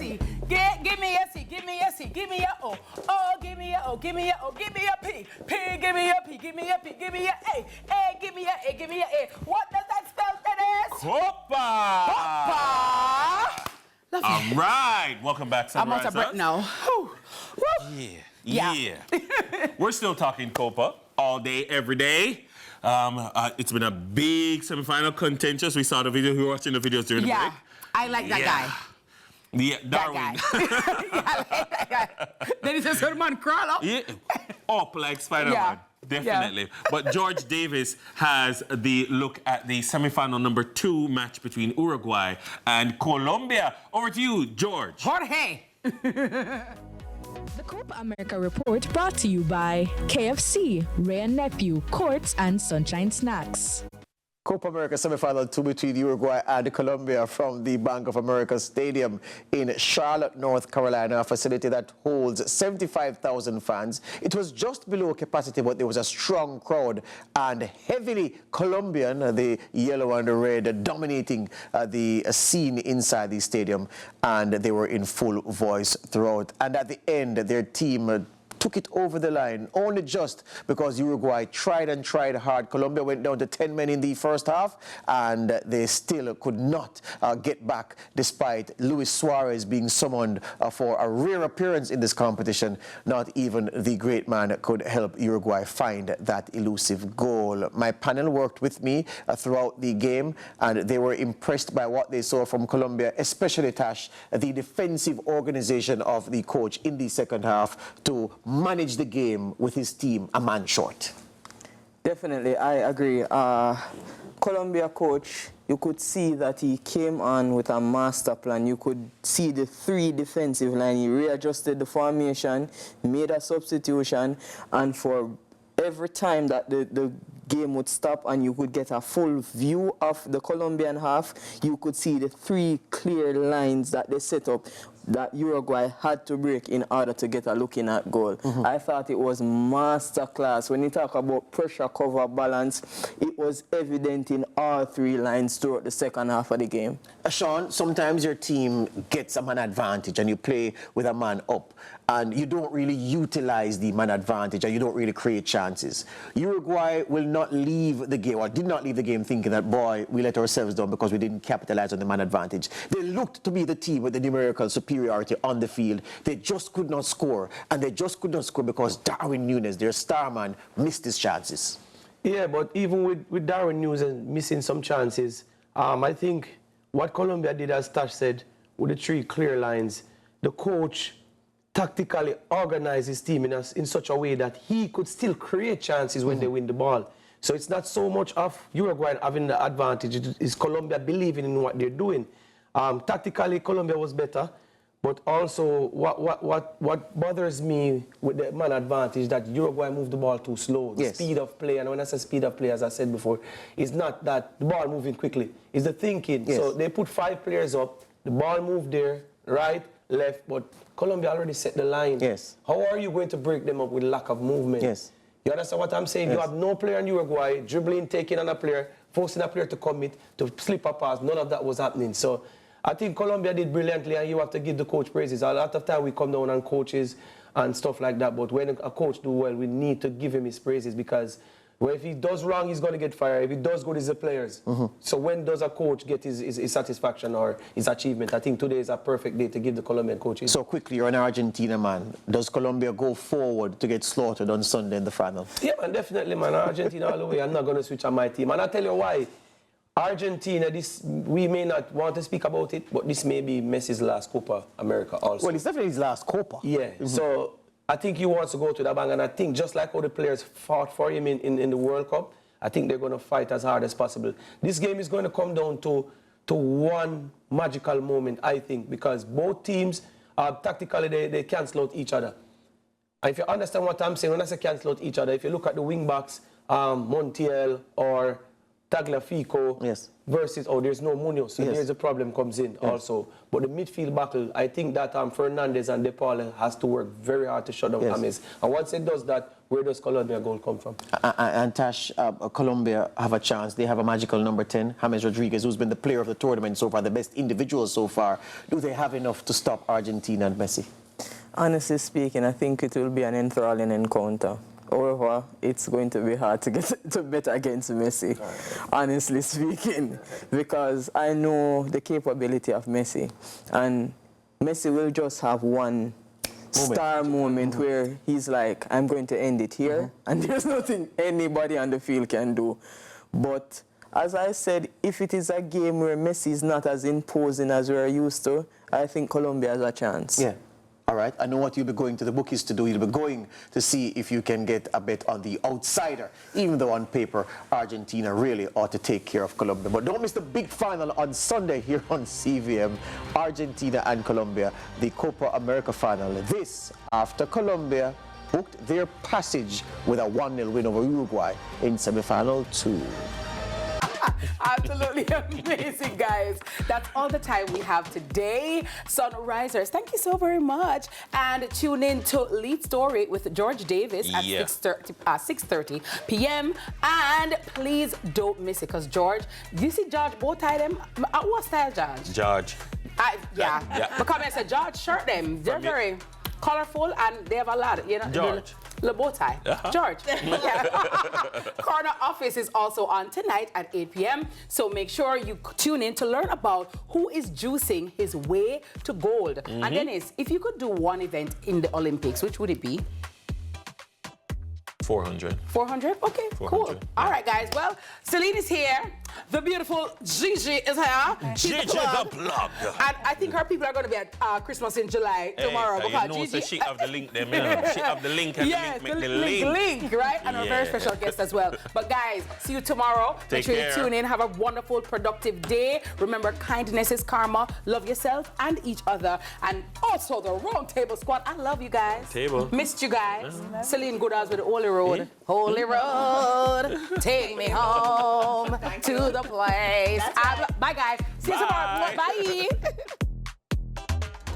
C. Give me a C. Give me a C. Give me a O. O, give me a O. Give me a O. Give me a P. P, give me a P. Give me a P. Give me a A. A, give me a A. Give me a A. What does that spell, Dennis? COPA! COPA! All right. Welcome back, Sunrise. I'm out of breath now. Yeah. We're still talking COPA all day, every day. It's been a big semifinal contentious. We saw the video. We were watching the videos during the break. I like that guy. Yeah, Darwin. That guy. Yeah, I like that guy. Then he says, man, crawl up. Yeah, up like Spider-Man. Yeah. Definitely. Yeah. But George Davis has the look at the semifinal number 2 match between Uruguay and Colombia. Over to you, George. Jorge. The COPA America report brought to you by KFC, Ray & Nephew, Courts and Sunshine Snacks. COPA America semi-final 2 between Uruguay and Colombia from the Bank of America Stadium in Charlotte, North Carolina, a facility that holds 75,000 fans. It was just below capacity, but there was a strong crowd and heavily Colombian, the yellow and the red, dominating the scene inside the stadium, and they were in full voice throughout. And at the end, their team took it over the line, only just because Uruguay tried and tried hard. Colombia went down to 10 men in the first half, and they still could not get back, despite Luis Suarez being summoned for a rare appearance in this competition. Not even the great man could help Uruguay find that elusive goal. My panel worked with me throughout the game, and they were impressed by what they saw from Colombia, especially Tash, the defensive organization of the coach in the second half to manage the game with his team a man short. Definitely, I agree. Colombia coach, you could see that he came on with a master plan. You could see the 3 defensive line. He readjusted the formation, made a substitution, and for every time that the game would stop and you could get a full view of the Colombian half, you could see the 3 clear lines that they set up that Uruguay had to break in order to get a look in at goal. I thought it was masterclass. When you talk about pressure, cover, balance, it was evident in all 3 lines throughout the second half of the game. Sean, sometimes your team gets a man advantage and you play with a man up, and you don't really utilize the man advantage and you don't really create chances. Uruguay will not leave the game, or did not leave the game, thinking that, boy, we let ourselves down because we didn't capitalize on the man advantage. They looked to be the team with the numerical superiority on the field. They just could not score, and they just could not score because Darwin Núñez, their star man, missed his chances. Yeah, but even with Darwin Núñez missing some chances, I think what Colombia did, as Tash said, with the 3 clear lines, the coach tactically organized his team in such a way that he could still create chances when they win the ball. So it's not so much of Uruguay having the advantage, it's Colombia believing in what they're doing. Tactically, Colombia was better, but also what bothers me with the man advantage is that Uruguay moved the ball too slow. The speed of play, and when I say speed of play, as I said before, it's not that the ball moving quickly, it's the thinking. So they put 5 players up, the ball moved there, right, left, but Colombia already set the line. How are you going to break them up with lack of movement? You understand what I'm saying? You have no player in Uruguay dribbling, taking on a player, forcing a player to commit, to slip a pass. None of that was happening. So I think Colombia did brilliantly, and you have to give the coach praises. A lot of time we come down on coaches and stuff like that, but when a coach do well, we need to give him his praises, because well, if he does wrong, he's going to get fired. If he does good, it's the players. So when does a coach get his satisfaction or his achievement? I think today is a perfect day to give the Colombian coaches. So quickly, you're an Argentina man. Does Colombia go forward to get slaughtered on Sunday in the final? Yeah, man, definitely, man. Argentina all the way. I'm not going to switch on my team. And I'll tell you why. Argentina, we may not want to speak about it, but this may be Messi's last Copa America also. Well, it's definitely his last Copa. Yeah, so I think he wants to go to the bank, and I think just like how the players fought for him in the World Cup, I think they're going to fight as hard as possible. This game is going to come down to one magical moment, I think, because both teams, tactically, they cancel out each other. And if you understand what I'm saying, when I say cancel out each other, if you look at the wing backs, Montiel or Tagliafico Yes. versus, there's no Munoz, so Yes. there's a problem comes in also. But the midfield battle, I think that Fernandez and De Paul has to work very hard to shut down Yes. James. And once it does that, where does Colombia goal come from? And Tash, Colombia have a chance. They have a magical number 10, James Rodriguez, who's been the player of the tournament so far, the best individual so far. Do they have enough to stop Argentina and Messi? Honestly speaking, I think it will be an enthralling encounter. However, it's going to be hard to get to bet against Messi, honestly speaking, because I know the capability of Messi. And Messi will just have one star moment where he's like, I'm going to end it here, and there's nothing anybody on the field can do. But as I said, if it is a game where Messi is not as imposing as we're used to, I think Colombia has a chance. Yeah. All right. I know what you'll be going to the bookies to do. You'll be going to see if you can get a bet on the outsider, even though on paper, Argentina really ought to take care of Colombia. But don't miss the big final on Sunday here on CVM, Argentina and Colombia, the Copa America final. This after Colombia booked their passage with a 1-0 win over Uruguay in semi-final 2. Absolutely amazing, guys. That's all the time we have today. Sunrisers, thank you so very much. And tune in to Lead Story with George Davis at 6:30 p.m. And please don't miss it, because George, do you see George bow tie them? What style, George? George. Yeah. Yeah. Because I said George shirt them. They're very colorful and they have a lot, you know. George. The bow tie. George. Yeah. Corner Office is also on tonight at 8 p.m. So make sure you tune in to learn about who is juicing his way to gold. And Dennis, if you could do one event in the Olympics, which would it be? 400. 400? Okay, 400, cool. yeah. All right, guys. Well, Celine is here. The beautiful Gigi is here. She's Gigi the plug. And I think her people are going to be at Christmas in July tomorrow. You because know, Gigi, so she have the link them, you know. She have the link and yes, the link make the link. right? And a very Yeah. special guest as well. But guys, see you tomorrow. Make Take sure care. you tune in. Have a wonderful, productive day. Remember, kindness is karma. Love yourself and each other. And also the Round Table Squad. I love you guys. Table. Missed you guys. Celine Goodhouse with the Holy Road. Holy Road, take me home to the place. Bye, guys. See you tomorrow. Bye.